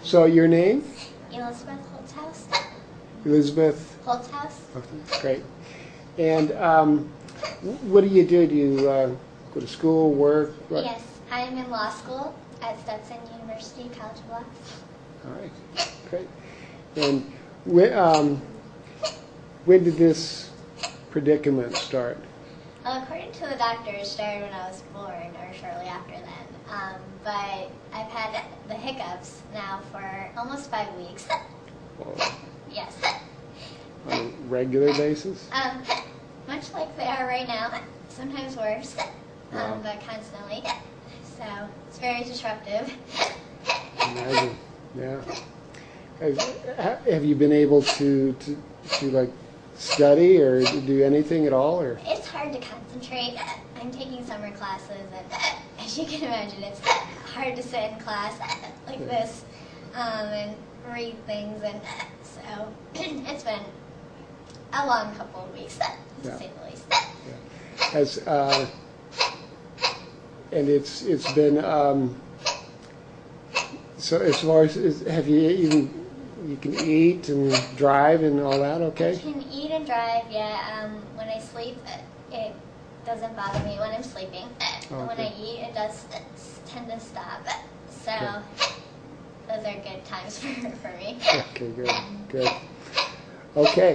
So your name? Elizabeth Holthouse. Elizabeth. Holthouse. Okay, great. And what do? Do you go to school, work? What? Yes, I am in law school at Stetson University College of Law. All right, great. And when did this predicament start? Well, according to the doctor, it started when I was born or shortly after then. But I've had the hiccups now for almost 5 weeks. Well, Yes. on a regular basis? Much like they are right now. Sometimes worse, Wow. but constantly. So it's very disruptive. Imagine, yeah. Have you been able to like study or do anything at all, or? It's hard to concentrate. I'm taking summer classes, and as you can imagine, it's hard to sit in class like this and read things, and so it's been a long couple of weeks, to say the least. Yeah. And it's been so as far as have you can eat and drive and all that, okay? I can eat and drive, yeah. When I sleep, it doesn't bother me when I'm sleeping. Oh, When okay. I eat, it does tend to stop. So Okay. those are good times for me. Okay, good. Okay.